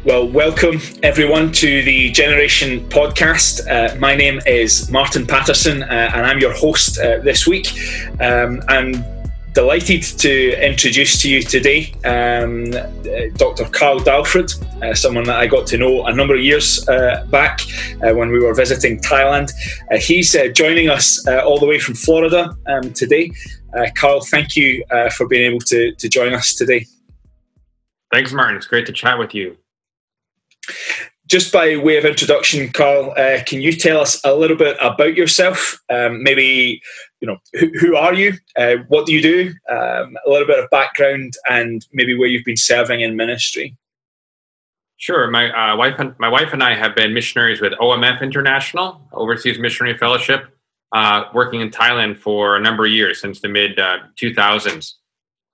Well, welcome everyone to the Generation podcast. My name is Martin Paterson and I'm your host this week. I'm delighted to introduce to you today Dr. Karl Dahlfred, someone that I got to know a number of years back when we were visiting Thailand. He's joining us all the way from Florida today. Karl, thank you for being able to join us today. Thanks, Martin. It's great to chat with you. Just by way of introduction, Karl, can you tell us a little bit about yourself? Maybe, who are you? What do you do? A little bit of background and maybe where you've been serving in ministry. Sure. My wife and I have been missionaries with OMF International, Overseas Missionary Fellowship, working in Thailand for a number of years, since the mid-2000s.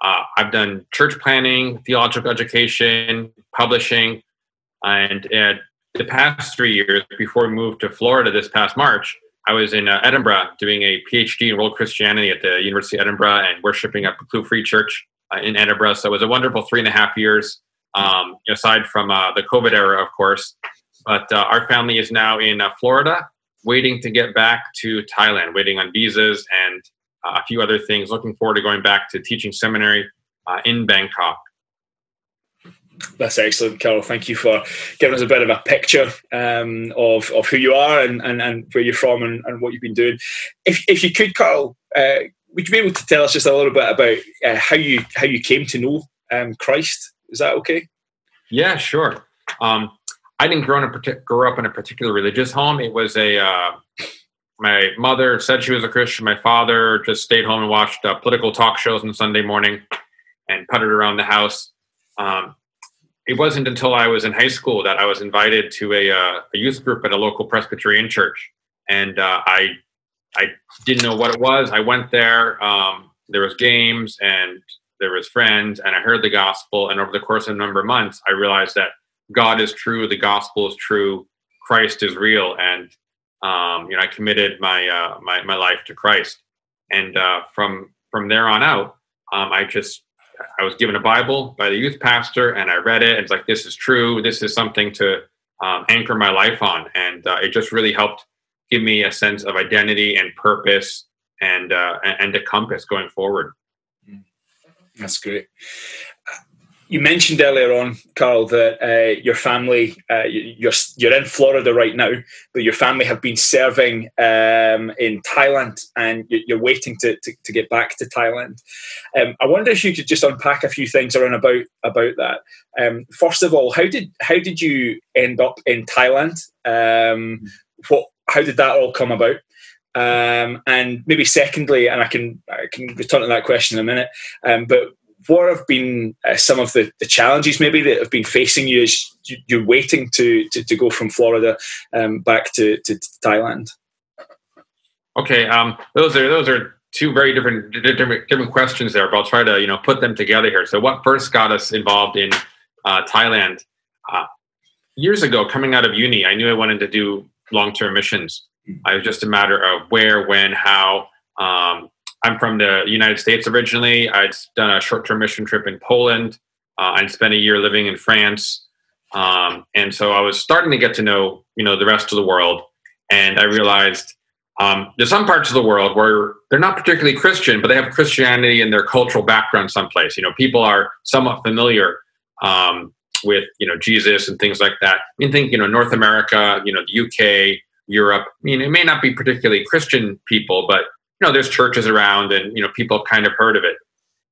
I've done church planning, theological education, publishing, and the past 3 years, before we moved to Florida this past March, I was in Edinburgh doing a PhD in world Christianity at the University of Edinburgh and worshiping at Blue Free Church in Edinburgh. So it was a wonderful 3.5 years, aside from the COVID era, of course. But our family is now in Florida, waiting to get back to Thailand, waiting on visas and a few other things. Looking forward to going back to teaching seminary in Bangkok. That's excellent, Karl. Thank you for giving us a bit of a picture of who you are and where you're from and what you've been doing. If you could, Karl, would you be able to tell us just a little bit about how you came to know Christ? Is that okay? Yeah, sure. I didn't grow up in a particular religious home. It was my mother said she was a Christian. My father just stayed home and watched political talk shows on Sunday morning and puttered around the house. It wasn't until I was in high school that I was invited to a youth group at a local Presbyterian church. And I didn't know what it was. I went there. There was games and there was friends, and I heard the gospel. And over the course of a number of months, I realized that God is true. The gospel is true. Christ is real. And, I committed my life to Christ. And from there on out, I was given a Bible by the youth pastor, and I read it. And it's like, this is true. This is something to anchor my life on. And it just really helped give me a sense of identity and purpose and a compass going forward. That's great. You mentioned earlier on, Karl, that your family, you're in Florida right now, but your family have been serving in Thailand, and you're waiting to get back to Thailand. I wonder if you could just unpack a few things around about that. First of all, how did you end up in Thailand? How did that all come about? And maybe secondly, and I can return to that question in a minute, but what have been some of the challenges maybe that have been facing you as you're waiting to go from Florida back to Thailand? Okay, those are two very different questions there, but I'll try to put them together here. So what first got us involved in Thailand? Years ago, coming out of uni, I knew I wanted to do long-term missions. It was just a matter of where, when, how. I'm from the United States originally. I'd done a short-term mission trip in Poland. I'd spent a year living in France. And so I was starting to get to know, the rest of the world. And I realized there's some parts of the world where they're not particularly Christian, but they have Christianity in their cultural background someplace. People are somewhat familiar with, Jesus and things like that. Think, North America, the UK, Europe. It may not be particularly Christian people, but there's churches around and, people have kind of heard of it.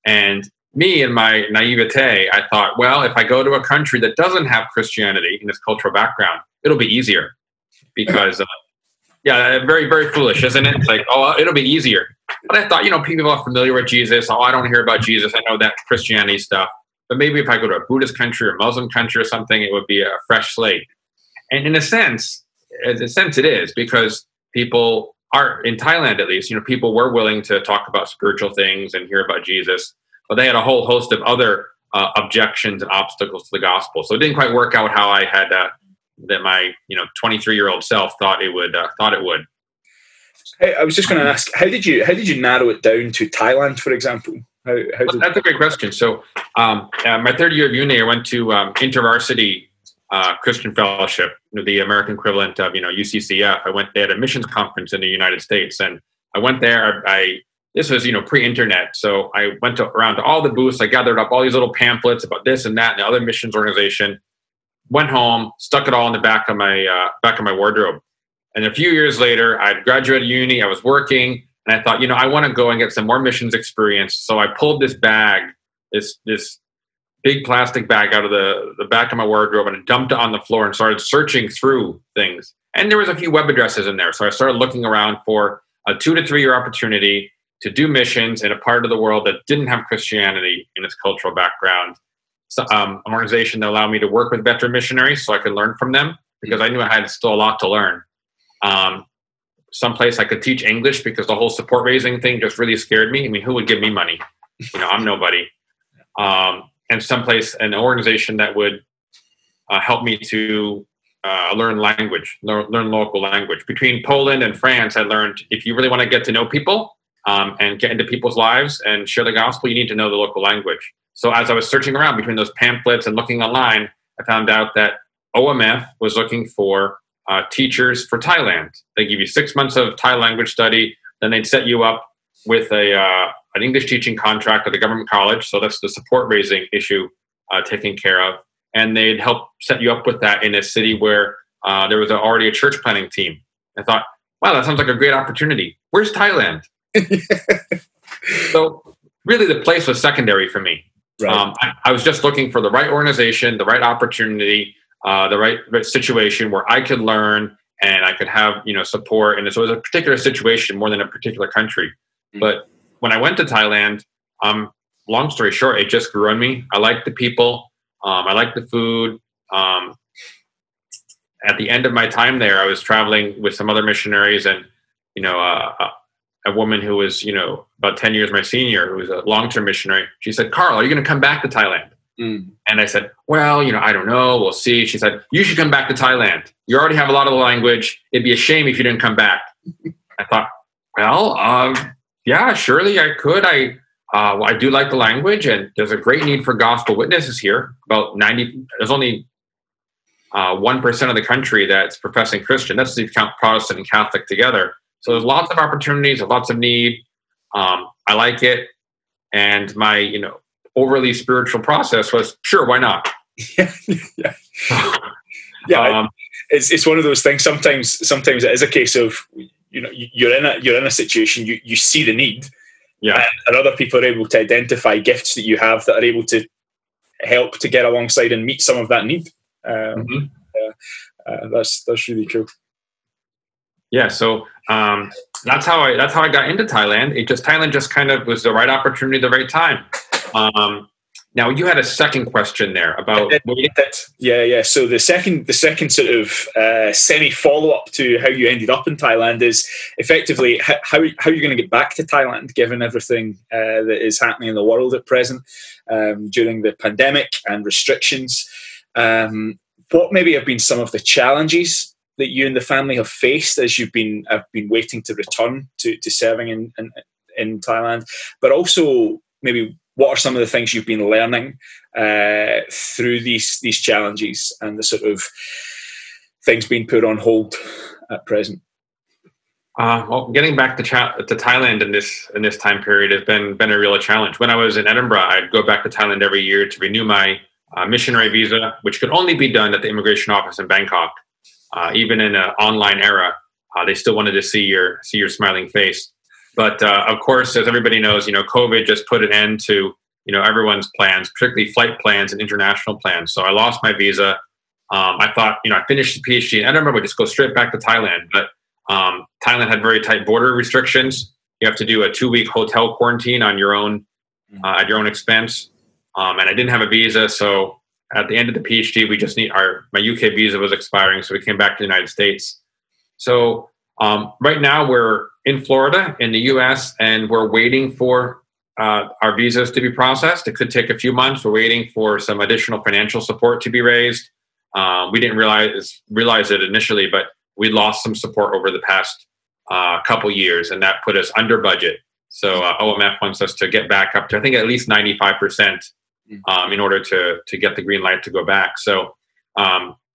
And me, in my naivete, I thought, well, if I go to a country that doesn't have Christianity in its cultural background, it'll be easier. Because, very, very foolish, isn't it? It's like, it'll be easier. But I thought, people are familiar with Jesus. I don't hear about Jesus. I know that Christianity stuff. But maybe if I go to a Buddhist country or Muslim country or something, it would be a fresh slate. And in a sense it is, because people are, in Thailand at least, people were willing to talk about spiritual things and hear about Jesus, but they had a whole host of other objections and obstacles to the gospel. So it didn't quite work out how I had that my 23-year-old self thought it would. I was just going to ask, how did you narrow it down to Thailand, for example? That's a great question. So my third year of uni, I went to InterVarsity Christian Fellowship, the American equivalent of UCCF. I went. They had a missions conference in the United States, and I went there. This was pre-internet, so I went around to all the booths. I gathered up all these little pamphlets about this and that and the other missions organization. Went home, stuck it all in the back of my wardrobe. And a few years later, I'd graduated uni. I was working, and I thought, I want to go and get some more missions experience. So I pulled this bag, this big plastic bag out of the back of my wardrobe, and I dumped it on the floor and started searching through things. And there was a few web addresses in there, so I started looking around for a 2 to 3 year opportunity to do missions in a part of the world that didn't have Christianity in its cultural background. So, an organization that allowed me to work with veteran missionaries so I could learn from them, because I knew I had still a lot to learn. Someplace I could teach English, because the whole support raising thing just really scared me. I mean, who would give me money? I'm nobody. And someplace, an organization that would help me to learn language, learn local language. Between Poland and France, I learned if you really want to get to know people, and get into people's lives and share the gospel, you need to know the local language. So as I was searching around between those pamphlets and looking online, I found out that OMF was looking for teachers for Thailand. They give you 6 months of Thai language study, then they'd set you up with an English teaching contract at a government college. So that's the support raising issue taken care of. And they'd help set you up with that in a city where there was already a church planting team. I thought, wow, that sounds like a great opportunity. Where's Thailand? So really the place was secondary for me. Right. I was just looking for the right organization, the right opportunity, the right situation where I could learn and I could have, support. And so it was a particular situation more than a particular country. Mm-hmm. But when I went to Thailand, long story short, it just grew on me. I liked the people. I liked the food. At the end of my time there, I was traveling with some other missionaries, and, a woman who was, about 10 years my senior, who was a long-term missionary. She said, "Karl, are you going to come back to Thailand?" Mm. And I said, "Well, I don't know. We'll see." She said, "You should come back to Thailand. You already have a lot of the language. It'd be a shame if you didn't come back." I thought, well, yeah, surely I could. I do like the language, and there's a great need for gospel witnesses here. There's only 1% of the country that's professing Christian. That's if you count Protestant and Catholic together. So there's lots of opportunities, lots of need. I like it. And my, overly spiritual process was, sure, why not? Yeah. It's one of those things. Sometimes it is a case of, you're in a situation, you see the need. Yeah. And other people are able to identify gifts that you have that are able to help to get alongside and meet some of that need. That's really cool. Yeah, so that's how I got into Thailand. Thailand just kind of was the right opportunity at the right time. Now you had a second question there about yeah. So the second sort of semi follow up to how you ended up in Thailand is effectively how you're going to get back to Thailand given everything that is happening in the world at present during the pandemic and restrictions. What maybe have been some of the challenges that you and the family have faced as have been waiting to return to serving in Thailand, but also maybe what are some of the things you've been learning through these challenges and the sort of things being put on hold at present? Well, getting back to Thailand in this time period has been a real challenge. When I was in Edinburgh, I'd go back to Thailand every year to renew my missionary visa, which could only be done at the immigration office in Bangkok. Even in an online era, they still wanted to see your smiling face. But of course, as everybody knows, COVID just put an end to everyone's plans, particularly flight plans and international plans. So I lost my visa. I thought I finished the PhD in Edinburgh, would just go straight back to Thailand. But Thailand had very tight border restrictions. You have to do a 2-week hotel quarantine on your own at your own expense. And I didn't have a visa, so at the end of the PhD, we just my UK visa was expiring, so we came back to the United States. So right now we're in Florida in the US, and we're waiting for our visas to be processed. It could take a few months. We're waiting for some additional financial support to be raised. We didn't realize it initially, but we lost some support over the past couple years, and that put us under budget. So OMF wants us to get back up to, I think, at least 95%. In order to get the green light to go back. So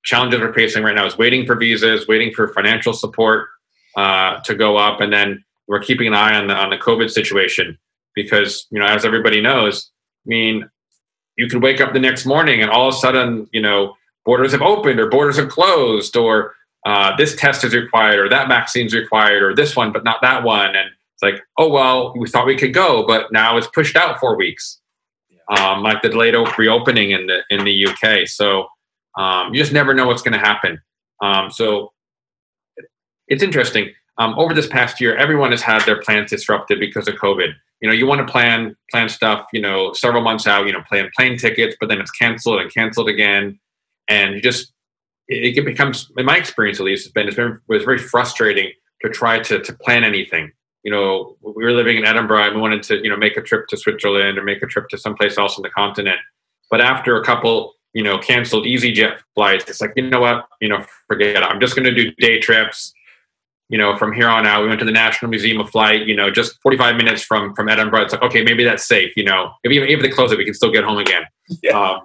challenges we're facing right now is waiting for visas, waiting for financial support to go up, and then we're keeping an eye on the COVID situation because, you know, as everybody knows, I mean, you could wake up the next morning and all of a sudden, you know, borders have opened or borders have closed, or this test is required, or that vaccine's required, or this one but not that one, and it's like, oh well, we thought we could go, but now it's pushed out 4 weeks. Like the delayed reopening in the UK. So you just never know what's going to happen. So it's interesting. Over this past year, everyone has had their plans disrupted because of COVID. You know, you want to plan stuff, you know, several months out, you know, plan plane tickets, but then it's canceled and canceled again. And you just, it becomes, in my experience at least, it was very frustrating to try to plan anything. You know, we were living in Edinburgh and we wanted to, you know, make a trip to Switzerland or make a trip to someplace else on the continent. But after a couple, you know, canceled EasyJet flights, it's like, you know what, you know, forget it. I'm just going to do day trips. You know, from here on out, we went to the National Museum of Flight, you know, just 45 minutes from Edinburgh. It's like, okay, maybe that's safe. You know, if they close it, we can still get home again. Yeah.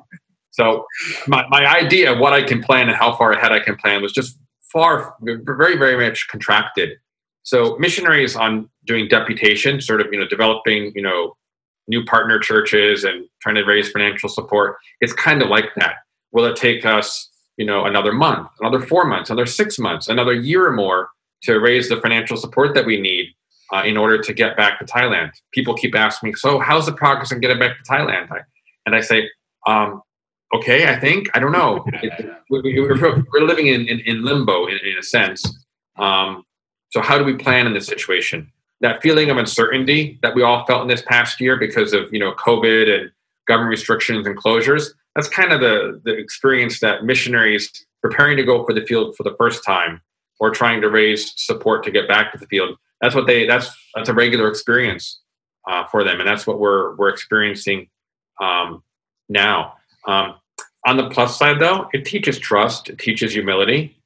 So my idea of what I can plan and how far ahead I can plan was just very, very much contracted. So missionaries on doing deputation, sort of, you know, developing, you know, new partner churches and trying to raise financial support, it's kind of like that. Will it take us, you know, another month, another 4 months, another 6 months, another year or more to raise the financial support that we need in order to get back to Thailand? People keep asking me, so how's the progress in getting back to Thailand? And I say, okay, I don't know. We're living in limbo in a sense. So how do we plan in this situation? That feeling of uncertainty that we all felt in this past year because of, you know, COVID and government restrictions and closures, that's kind of the experience that missionaries preparing to go for the field for the first time or trying to raise support to get back to the field. That's a regular experience for them. And that's what we're experiencing now. On the plus side though, it teaches trust, it teaches humility.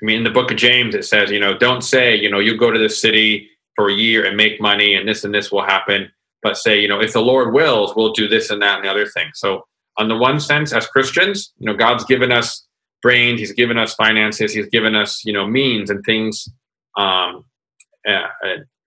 I mean, in the book of James, it says, you know, don't say, you know, you go to this city for a year and make money and this will happen. But say, you know, if the Lord wills, we'll do this and that and the other thing. So on the one sense, as Christians, you know, God's given us brains, he's given us finances, he's given us, you know, means and things,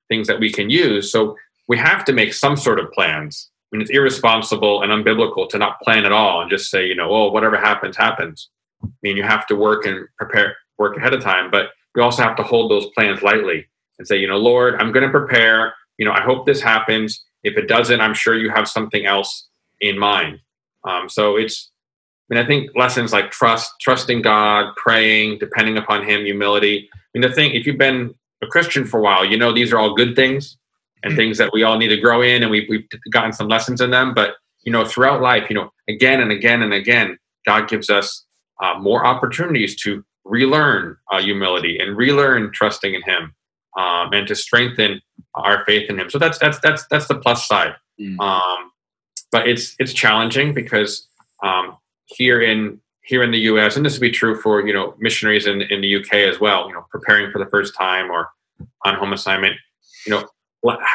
things that we can use. So we have to make some sort of plans. I mean, it's irresponsible and unbiblical to not plan at all and just say, you know, oh, whatever happens, happens. I mean, you have to work ahead of time, but we also have to hold those plans lightly and say, you know, Lord, I'm going to prepare, you know, I hope this happens. If it doesn't, I'm sure you have something else in mind. So I think lessons like trusting God, praying, depending upon him, humility. I mean, the thing, if you've been a Christian for a while, you know, these are all good things and things that we all need to grow in, and we've gotten some lessons in them. But, you know, throughout life, you know, again and again and again, God gives us more opportunities to relearn humility and relearn trusting in him, and to strengthen our faith in him. So that's the plus side. But it's challenging because here in the U.S., and this would be true for, you know, missionaries in the U.K. as well, you know, preparing for the first time or on home assignment, you know,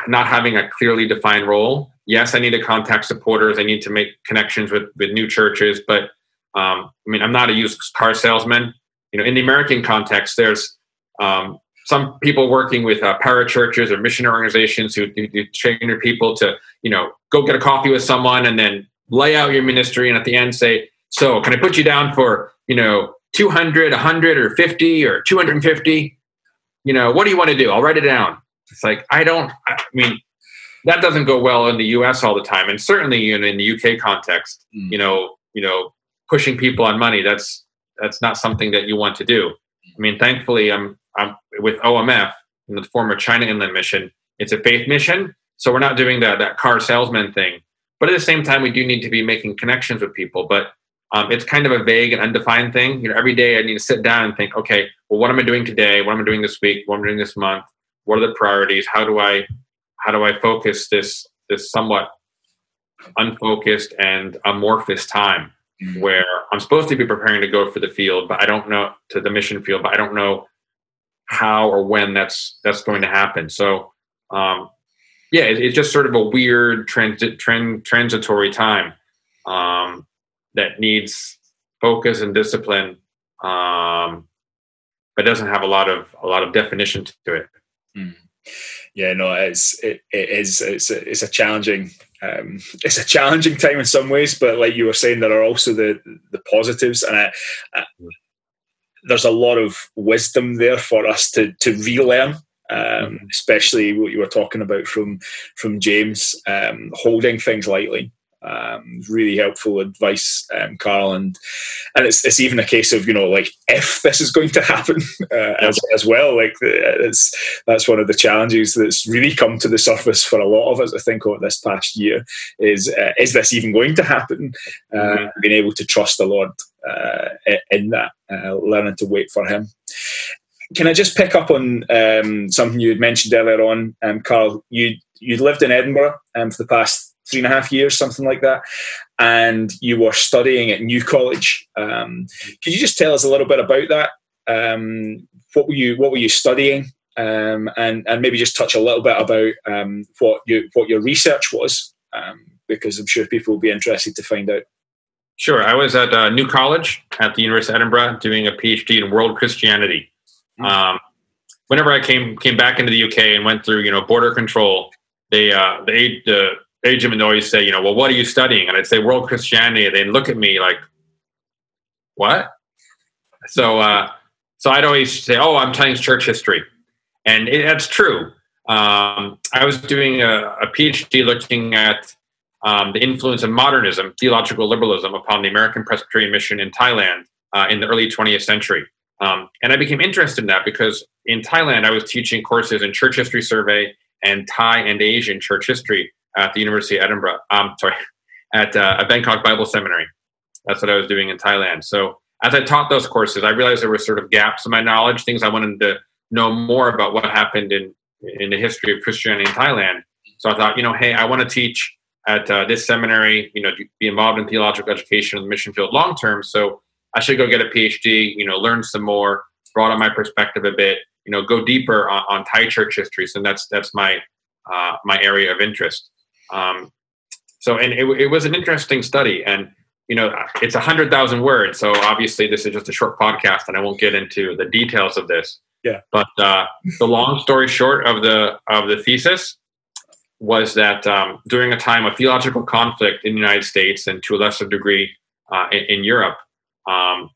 not having a clearly defined role. Yes, I need to contact supporters. I need to make connections with new churches. But I mean, I'm not a used car salesman. You know, in the American context, there's some people working with parachurches or missionary organizations who train their people to, you know, go get a coffee with someone and then lay out your ministry, and at the end say, so can I put you down for, you know, 200, 100 or 50 or 250? You know, what do you want to do? I'll write it down. It's like, I mean, that doesn't go well in the US all the time. And certainly in the UK context, you know, pushing people on money, that's not something that you want to do. I mean, thankfully I'm with OMF, in the former China Inland Mission. It's a faith mission. So we're not doing that car salesman thing. But at the same time, we do need to be making connections with people. But it's kind of a vague and undefined thing. You know, every day I need to sit down and think, okay, well, what am I doing today? What am I doing this week? What am I doing this month? What are the priorities? How do I focus this somewhat unfocused and amorphous time where I'm supposed to be preparing to go for the field, but I don't know, to the mission field, but I don't know how or when that's going to happen. So, yeah, it's just sort of a weird transitory time that needs focus and discipline, but doesn't have a lot of definition to it. Yeah, no, it's a challenging it's a challenging time in some ways, but like you were saying, there are also the positives, and there's a lot of wisdom there for us to relearn. Especially what you were talking about from James, holding things lightly. Really helpful advice, Karl, and it's even a case of, like, if this is going to happen as well. Like, that's one of the challenges that's really come to the surface for a lot of us, I think, over this past year is this even going to happen? Being able to trust the Lord in that, learning to wait for Him. Can I just pick up on something you had mentioned earlier on, Karl? You'd lived in Edinburgh for the past 3.5 years, something like that, and you were studying at New College. Could you just tell us a little bit about that? What were you studying, and maybe just touch a little bit about what your research was, because I'm sure people will be interested to find out. Sure, I was at New College at the University of Edinburgh doing a PhD in world Christianity. Whenever I came back into the UK and went through, border control, the agent would always say, well, what are you studying? And I'd say world Christianity. And they'd look at me like, what? So I'd always say, oh, I'm studying church history. And that's true. I was doing a PhD looking at the influence of modernism, theological liberalism, upon the American Presbyterian mission in Thailand in the early 20th century. And I became interested in that because in Thailand, I was teaching courses in church history survey and Thai and Asian church history at the University of Edinburgh. At Bangkok Bible Seminary. That's what I was doing in Thailand. So as I taught those courses, I realized there were sort of gaps in my knowledge, things I wanted to know more about what happened in the history of Christianity in Thailand. So I thought, hey, I want to teach at this seminary, be involved in theological education in the mission field long term. So I should go get a PhD, learn some more, broaden my perspective a bit, go deeper on Thai church history. So that's my area of interest. And it was an interesting study, and it's 100,000 words. So obviously this is just a short podcast, and I won't get into the details of this. Yeah. But the long story short of the thesis was that during a time of theological conflict in the United States and to a lesser degree in Europe,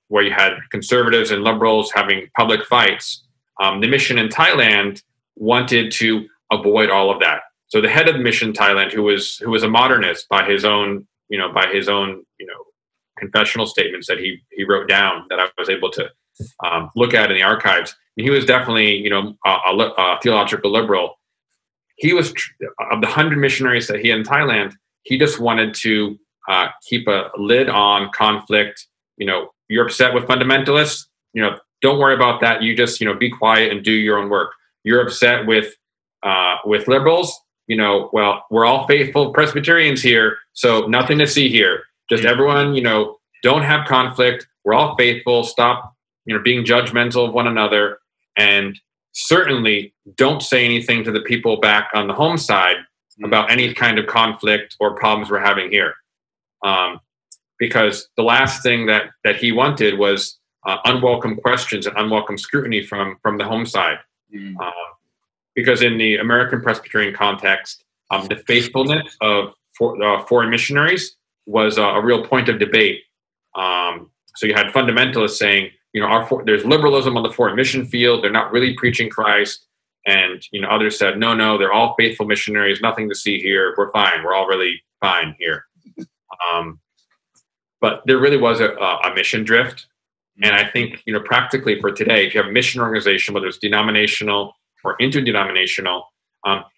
where you had conservatives and liberals having public fights, the mission in Thailand wanted to avoid all of that. So the head of the mission in Thailand, who was a modernist by his own confessional statements that he wrote down that I was able to look at in the archives, and he was definitely a theological liberal. He was of the 100 missionaries that he had in Thailand. He just wanted to keep a lid on conflict. You're upset with fundamentalists. Don't worry about that. You just be quiet and do your own work. You're upset with liberals. Well, we're all faithful Presbyterians here, so nothing to see here. Just everyone, don't have conflict. We're all faithful. Stop, being judgmental of one another, and certainly don't say anything to the people back on the home side about any kind of conflict or problems we're having here. Because the last thing that he wanted was unwelcome questions and unwelcome scrutiny from the home side. Because in the American Presbyterian context, the faithfulness of foreign missionaries was a real point of debate. So you had fundamentalists saying, there's liberalism on the foreign mission field. They're not really preaching Christ. And, others said, no, they're all faithful missionaries. Nothing to see here. We're fine. We're all really fine here. But there really was a mission drift. And I think, practically for today, if you have a mission organization, whether it's denominational or interdenominational,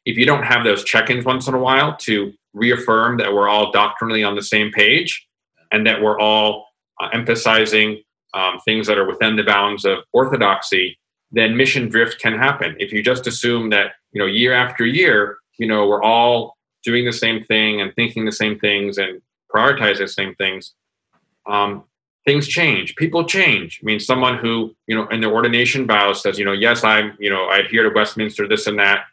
if you don't have those check-ins once in a while to reaffirm that we're all doctrinally on the same page and that we're all emphasizing things that are within the bounds of orthodoxy, then mission drift can happen. If you just assume that, year after year, we're all doing the same thing and thinking the same things and prioritizing the same things, things change. People change. I mean, someone who, in their ordination vows says, yes, I adhere to Westminster, this and that.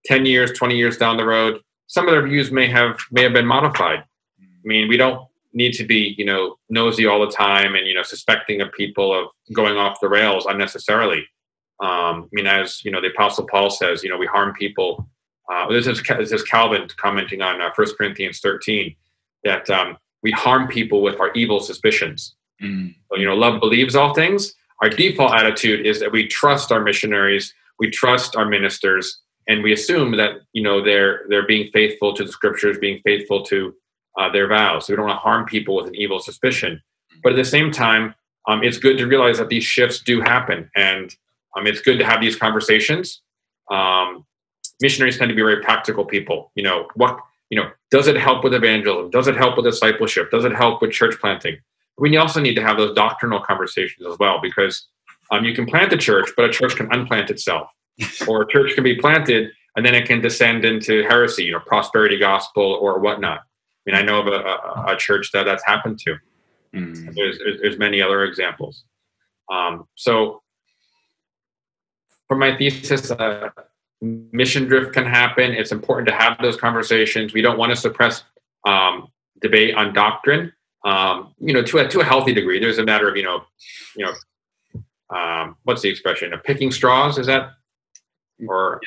10 years, 20 years down the road, some of their views may have been modified. I mean, we don't need to be, nosy all the time and, suspecting of people of going off the rails unnecessarily. As the Apostle Paul says, we harm people. This is Calvin commenting on 1 Corinthians 13, that we harm people with our evil suspicions. So, love believes all things. Our default attitude is that we trust our missionaries, we trust our ministers, and we assume that they're being faithful to the scriptures, being faithful to their vows. So we don't want to harm people with an evil suspicion. But at the same time, it's good to realize that these shifts do happen, and it's good to have these conversations. Missionaries tend to be very practical people. Does it help with evangelism? Does it help with discipleship? Does it help with church planting? We also need to have those doctrinal conversations as well, because you can plant a church, but a church can unplant itself. Or a church can be planted, and then it can descend into heresy, prosperity gospel or whatnot. I know of a church that's happened to. There's many other examples. So for my thesis, mission drift can happen. It's important to have those conversations. We don't want to suppress debate on doctrine. To a healthy degree. There's a matter of what's the expression? Picking straws, is that? Or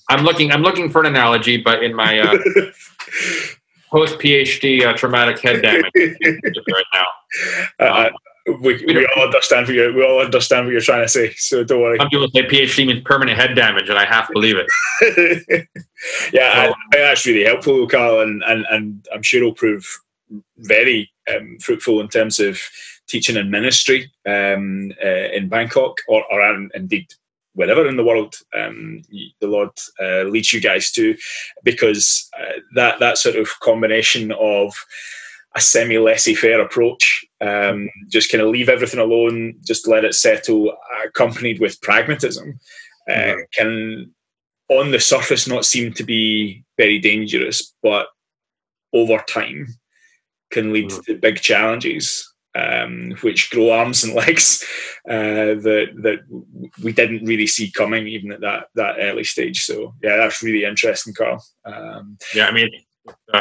I'm looking for an analogy, but in my post PhD traumatic head damage right now. We all understand what you're trying to say, so don't worry. Some people say PhD means permanent head damage, and I half believe it. That's really helpful, Karl, and I'm sure it'll prove very fruitful in terms of teaching and ministry in Bangkok or indeed wherever in the world the Lord leads you guys to, because that sort of combination of a semi-laissez-faire approach, just kind of leave everything alone, just let it settle, accompanied with pragmatism, can on the surface not seem to be very dangerous, but over time can lead to big challenges, which grow arms and legs that we didn't really see coming even at that early stage. So that's really interesting, Karl.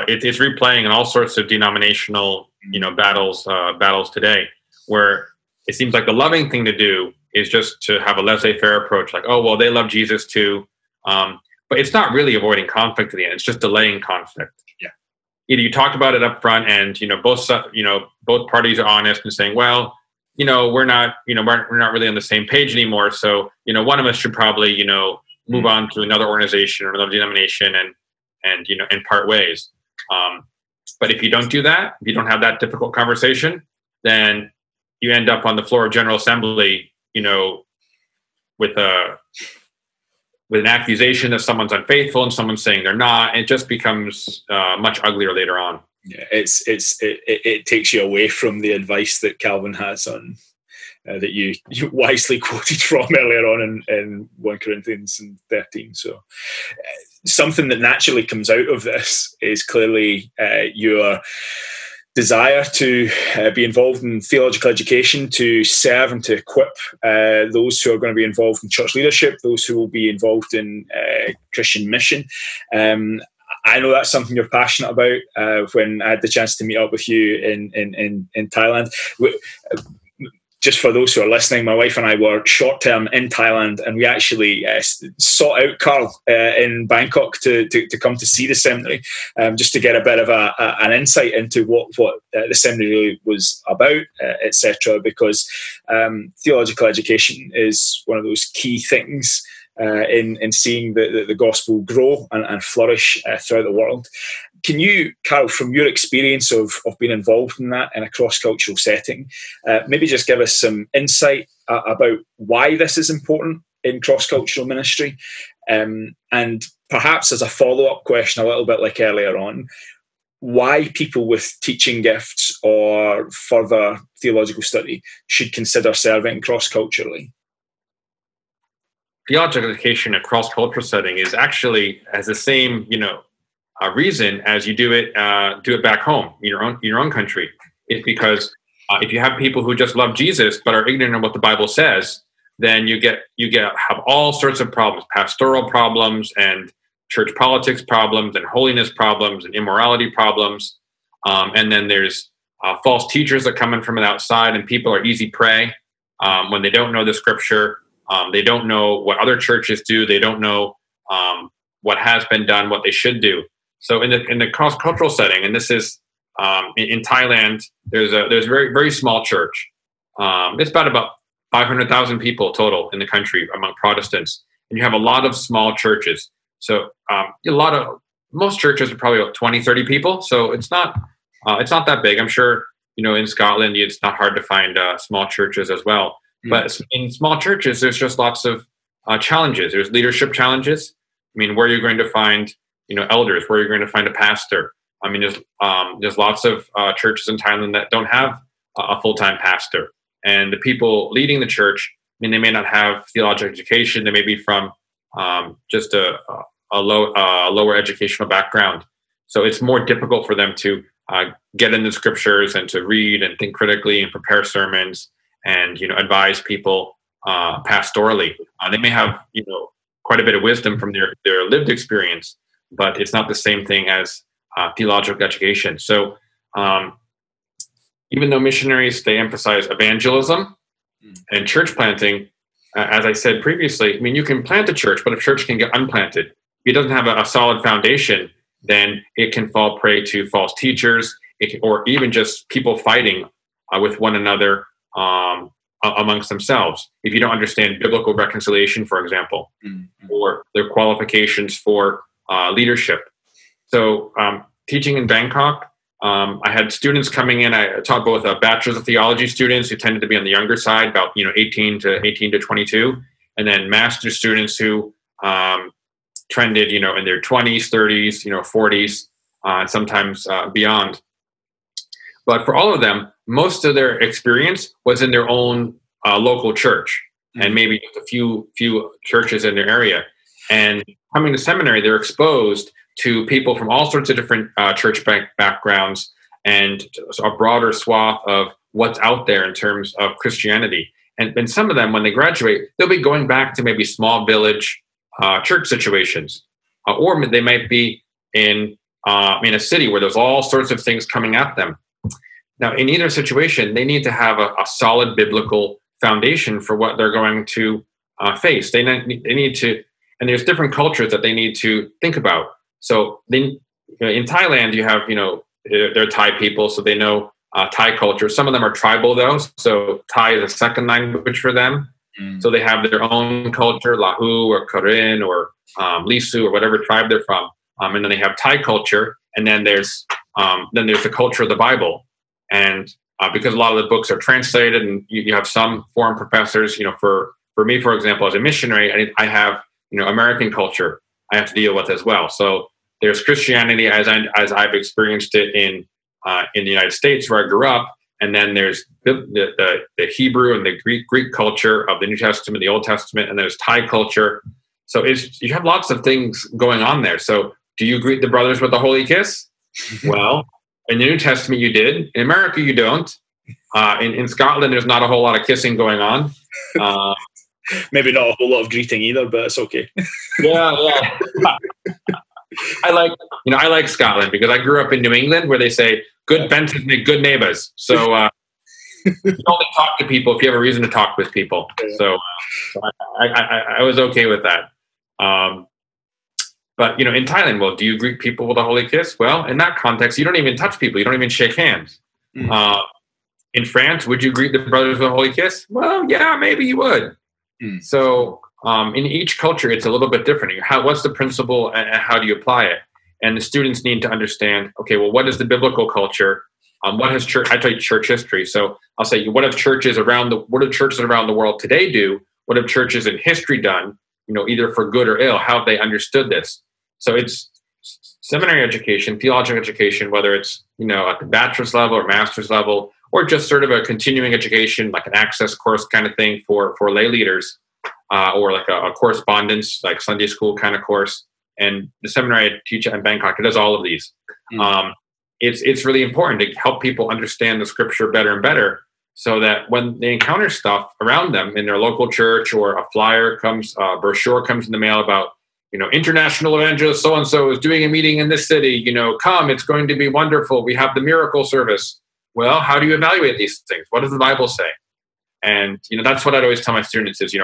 It's replaying in all sorts of denominational, battles today, where it seems like the loving thing to do is just to have a laissez-faire approach, like, oh, well, they love Jesus too. But it's not really avoiding conflict at the end. It's just delaying conflict. Yeah. Either you talk about it up front and, both parties are honest and saying, well, we're not really on the same page anymore. So, one of us should probably, move on to another organization or another denomination and part ways. But if you don't do that, if you don't have that difficult conversation, then you end up on the floor of General Assembly, with an accusation that someone's unfaithful and someone's saying they're not. It just becomes much uglier later on. Yeah, it takes you away from the advice that Calvin has on that you wisely quoted from earlier on in 1 Corinthians 13. So something that naturally comes out of this is clearly your desire to be involved in theological education, to serve and to equip those who are going to be involved in church leadership, those who will be involved in Christian mission. I know that's something you're passionate about. When I had the chance to meet up with you in Thailand, just for those who are listening, my wife and I were short-term in Thailand, and we actually sought out Karl in Bangkok to come to see the seminary, just to get a bit of an insight into what the seminary really was about, etc. Because theological education is one of those key things in seeing the gospel grow and flourish throughout the world. Can you, Karl, from your experience of being involved in that in a cross-cultural setting, maybe just give us some insight about why this is important in cross-cultural ministry? And perhaps as a follow-up question, a little bit like earlier on, why people with teaching gifts or further theological study should consider serving cross-culturally? Theological education in a cross-cultural setting has the same, reason as you do it back home in your own country. It's because if you have people who just love Jesus but are ignorant of what the Bible says, then you have all sorts of problems, pastoral problems and church politics problems and holiness problems and immorality problems. And then there's false teachers that come in from the outside, and people are easy prey when they don't know the scripture. They don't know what other churches do. They don't know what has been done, what they should do. So in the cross-cultural setting, and this is in Thailand, there's a very, very small church. It's about 500,000 people total in the country among Protestants, and you have a lot of small churches. So most churches are probably about 20, 30 people. So it's not that big. I'm sure, in Scotland, it's not hard to find small churches as well. Mm. But in small churches, there's just lots of challenges. There's leadership challenges. I mean, where you're going to find, elders, where you're going to find a pastor. I mean, there's lots of churches in Thailand that don't have a full-time pastor. And the people leading the church, I mean, they may not have theological education. They may be from just a lower educational background. So it's more difficult for them to get in the scriptures and to read and think critically and prepare sermons and, advise people pastorally. They may have, quite a bit of wisdom from their lived experience, but it's not the same thing as theological education. So even though missionaries, they emphasize evangelism and church planting, as I said previously, I mean, you can plant a church, but a church can get unplanted. If it doesn't have a solid foundation, then it can fall prey to false teachers, or even just people fighting with one another amongst themselves. If you don't understand biblical reconciliation, for example, or their qualifications for leadership. So teaching in Bangkok, I had students coming in. I taught both bachelor's of theology students who tended to be on the younger side, about 18 to 22, and then master's students who trended in their 20s, 30s, 40s, and sometimes beyond. But for all of them, most of their experience was in their own local church, and maybe just a few churches in their area. And coming to seminary, they're exposed to people from all sorts of different church backgrounds and a broader swath of what's out there in terms of Christianity. And some of them, when they graduate, they'll be going back to maybe small village church situations, or they might be in a city where there's all sorts of things coming at them. Now, in either situation, they need to have a solid biblical foundation for what they're going to face. They need to, and there's different cultures that they need to think about. So in Thailand, you have, they're Thai people, so they know Thai culture. Some of them are tribal, though. So Thai is a second language for them. So they have their own culture, Lahu or Karen or Lisu or whatever tribe they're from. And then they have Thai culture. And then there's the culture of the Bible. And because a lot of the books are translated, and you have some foreign professors, for me, for example, as a missionary, I have, American culture I have to deal with as well. So there's Christianity as I've experienced it in the United States where I grew up, and then there's the Hebrew and the Greek culture of the New Testament, the Old Testament, and there's Thai culture. So you have lots of things going on there. So do you greet the brothers with a holy kiss? Well, in the New Testament you did. In America you don't. In Scotland there's not a whole lot of kissing going on. Maybe not a whole lot of greeting either, but it's okay. Yeah. I like Scotland because I grew up in New England where they say good fences make good neighbors. So you only talk to people if you have a reason to talk with people. So I was okay with that. But in Thailand, well, do you greet people with a holy kiss? Well, in that context, you don't even touch people. You don't even shake hands. In France, would you greet the brothers with a holy kiss? Well, yeah, maybe you would. So in each culture, it's a little bit different. What's the principle and how do you apply it? And the students need to understand, okay, well, what is the biblical culture? What has church? I tell you church history. So I'll say, what do churches around the world today do? What have churches in history done? Either for good or ill. How have they understood this? So it's seminary education, theological education, whether it's at the bachelor's level or master's level, or just sort of a continuing education, like an access course kind of thing for lay leaders, or like a correspondence, like Sunday school kind of course. And the seminary I teach in Bangkok, it does all of these. It's really important to help people understand the scripture better and better, so that when they encounter stuff around them in their local church, or a flyer comes, a brochure comes in the mail about international evangelist so-and-so is doing a meeting in this city, come, it's going to be wonderful. We have the miracle service. Well, how do you evaluate these things? What does the Bible say? And, that's what I'd always tell my students is,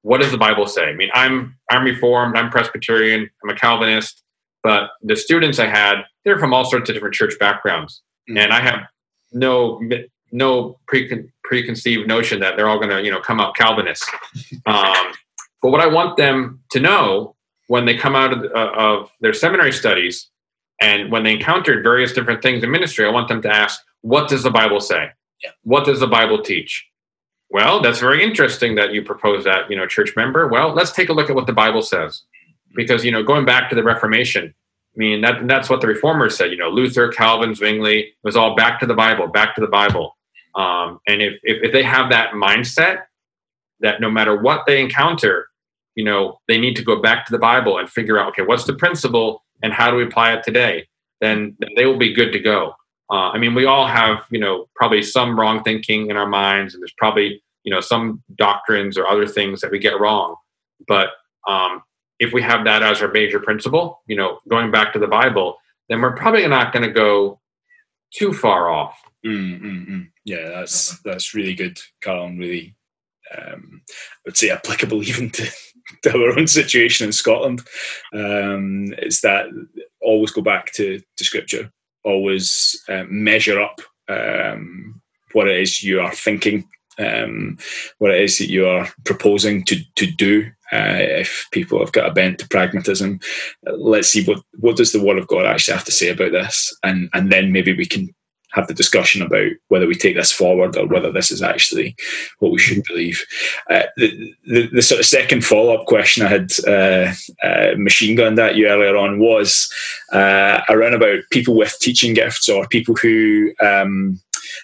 what does the Bible say? I mean, I'm Reformed, I'm Presbyterian, I'm a Calvinist, but the students I had, they're from all sorts of different church backgrounds. Mm-hmm. And I have no preconceived notion that they're all going to, come out Calvinists. But what I want them to know when they come out of their seminary studies and when they encountered various different things in ministry, I want them to ask, what does the Bible say? Yeah. What does the Bible teach? Well, that's very interesting that you propose that, church member. Well, let's take a look at what the Bible says. Because, going back to the Reformation, I mean, that's what the Reformers said. Luther, Calvin, Zwingli, was all back to the Bible, back to the Bible. And if they have that mindset that no matter what they encounter, they need to go back to the Bible and figure out, okay, what's the principle and how do we apply it today? Then they will be good to go. We all have, probably some wrong thinking in our minds, and there's probably, some doctrines or other things that we get wrong. But if we have that as our major principle, going back to the Bible, then we're probably not going to go too far off. Yeah, that's really good, Karl, and really, I would say applicable even to our own situation in Scotland. It's that always go back to Scripture, always measure up what it is you are thinking, what it is that you are proposing to do. If people have got a bent to pragmatism, let's see what does the Word of God actually have to say about this, and then maybe we can have the discussion about whether we take this forward or whether this is actually what we should believe. The sort of second follow-up question I had machine gunned at you earlier on was around about people with teaching gifts or people who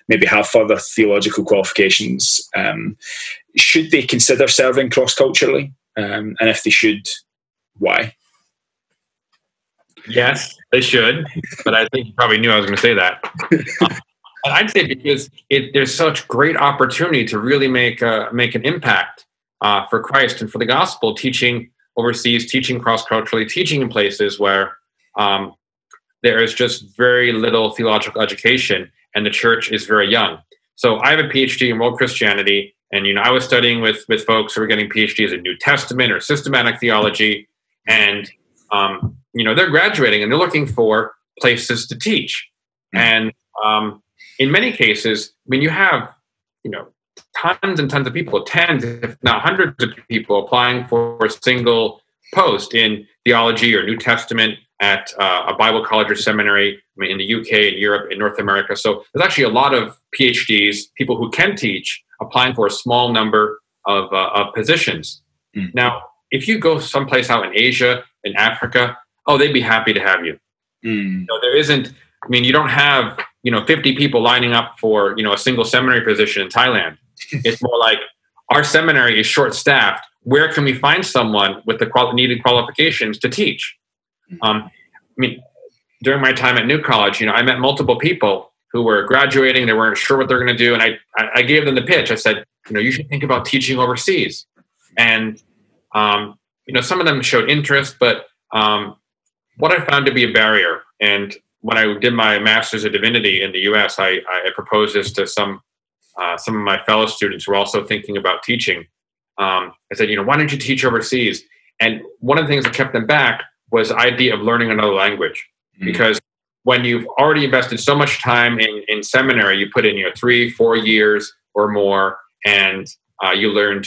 maybe have further theological qualifications. Should they consider serving cross-culturally? And if they should, why? Yes, they should, but I think you probably knew I was going to say that. And I'd say because there's such great opportunity to really make an impact for Christ and for the gospel, teaching overseas, teaching cross-culturally, teaching in places where there is just very little theological education and the church is very young. So I have a PhD in world Christianity, and I was studying with folks who were getting PhDs in New Testament or systematic theology, and they're graduating and they're looking for places to teach. And in many cases, you have, tons and tons of people, tens, if not hundreds of people applying for a single post in theology or New Testament at a Bible college or seminary, in the UK, in Europe, in North America. So there's actually a lot of PhDs, people who can teach, applying for a small number of positions. Now, if you go someplace out in Asia, in Africa, they'd be happy to have you. There isn't, you don't have, 50 people lining up for, a single seminary position in Thailand. It's more like our seminary is short-staffed. Where can we find someone with the needed qualifications to teach? During my time at New College, I met multiple people who were graduating. They weren't sure what they're going to do. And I gave them the pitch. I said, you should think about teaching overseas. And, some of them showed interest, but what I found to be a barrier, and when I did my Master's of Divinity in the U.S., I proposed this to some of my fellow students who were also thinking about teaching. I said, why don't you teach overseas? And one of the things that kept them back was the idea of learning another language. Because when you've already invested so much time in seminary, you put in 3-4 years or more, and you learn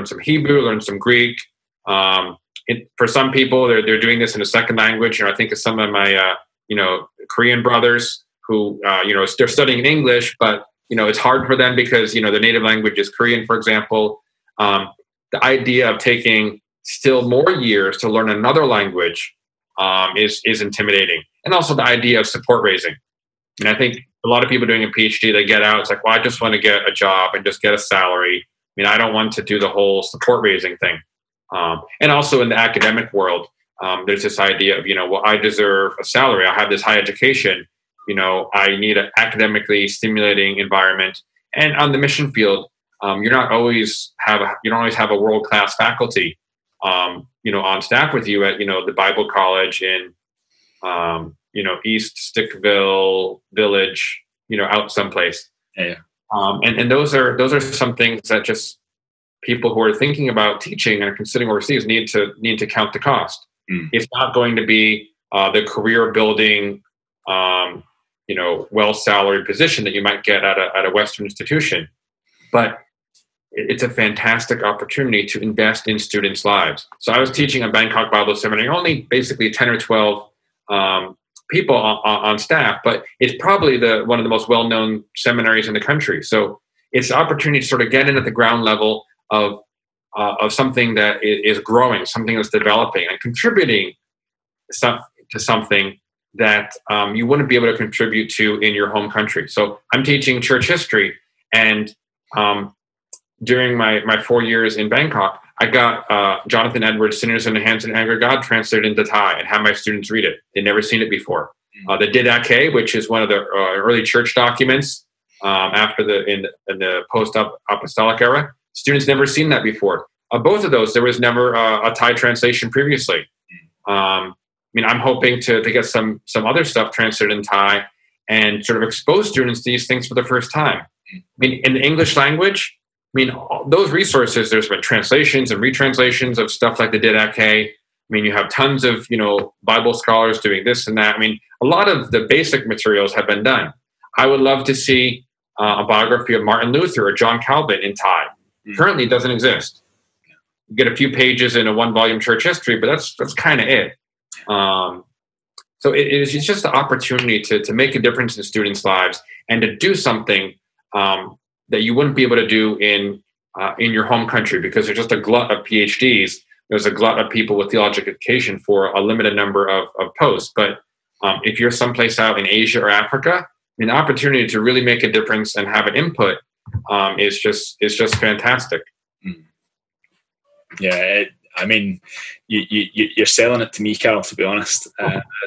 some Hebrew, learn some Greek. For some people, they're doing this in a second language. I think of some of my Korean brothers who they're studying English, but it's hard for them because their native language is Korean, for example. The idea of taking still more years to learn another language is intimidating. And also the idea of support raising. And I think a lot of people doing a PhD, they get out, it's like, well, I just want to get a job and just get a salary. I don't want to do the whole support raising thing. And also in the academic world, there's this idea of, well, I deserve a salary. I have this high education. I need an academically stimulating environment. And on the mission field, you don't always have a world-class faculty. on staff with you at, the Bible College in, East Stickville Village, out someplace. Yeah. And those are some things that just people who are thinking about teaching and considering overseas need to count the cost. It's not going to be the career building, well salaried position that you might get at a Western institution, but it's a fantastic opportunity to invest in students' lives. So I was teaching at Bangkok Bible Seminary, only basically 10 or 12 people on staff, but it's probably one of the most well-known seminaries in the country. So it's an opportunity to sort of get in at the ground level of something that is growing, something that's developing, and contributing to something that you wouldn't be able to contribute to in your home country. So I'm teaching church history, and during my 4 years in Bangkok, I got Jonathan Edwards' Sinners in the Hands and Anger of God translated into Thai and had my students read it. They'd never seen it before. The Didache, which is one of the early church documents in the post-apostolic era, students never seen that before. Both of those, there was never a Thai translation previously. I'm hoping to get some other stuff translated in Thai and sort of expose students to these things for the first time. In the English language, those resources, there's been translations and retranslations of stuff like the Didache. You have tons of, Bible scholars doing this and that. A lot of the basic materials have been done. I would love to see a biography of Martin Luther or John Calvin in Thai. Currently, it doesn't exist. You get a few pages in a 1-volume church history, but that's kind of it. So it's just an opportunity to make a difference in students' lives and to do something that you wouldn't be able to do in your home country, because there's just a glut of PhDs. There's a glut of people with theological education for a limited number of posts. But if you're someplace out in Asia or Africa, the opportunity to really make a difference and have an input is just fantastic. Yeah, you're selling it to me, Karl. To be honest,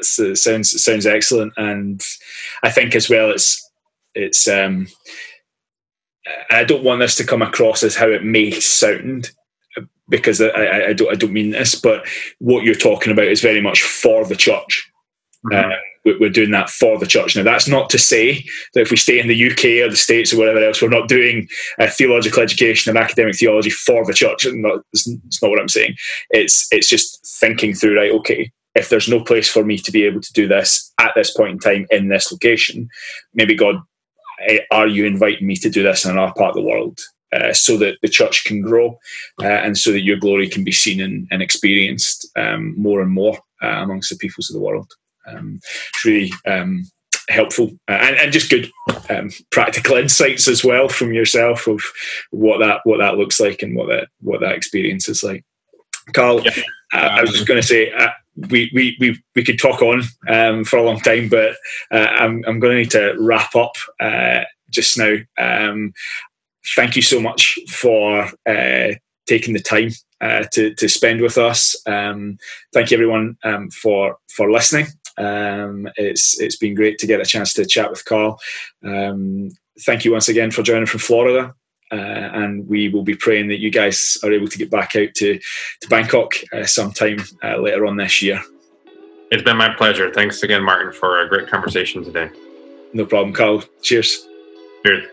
it sounds excellent, and I think as well it's. I don't want this to come across as how it may sound, because I don't mean this, but what you're talking about is very much for the church. We're doing that for the church. Now, that's not to say that if we stay in the UK or the States or whatever else, we're not doing theological education and academic theology for the church. It's not what I'm saying. It's just thinking through, right, okay, if there's no place for me to be able to do this at this point in time in this location, maybe God, are you inviting me to do this in another part of the world so that the church can grow and so that your glory can be seen and experienced more and more amongst the peoples of the world? It's really helpful and just good practical insights as well from yourself of what that looks like and what that experience is like. Karl, yeah. I was just going to say we could talk on for a long time, but I'm going to need to wrap up just now. Thank you so much for taking the time to spend with us. Thank you everyone for listening. It's been great to get a chance to chat with Karl. Thank you once again for joining from Florida. And we will be praying that you guys are able to get back out to Bangkok sometime later on this year. It's been my pleasure. Thanks again, Martin, for a great conversation today. No problem, Karl. Cheers. Cheers.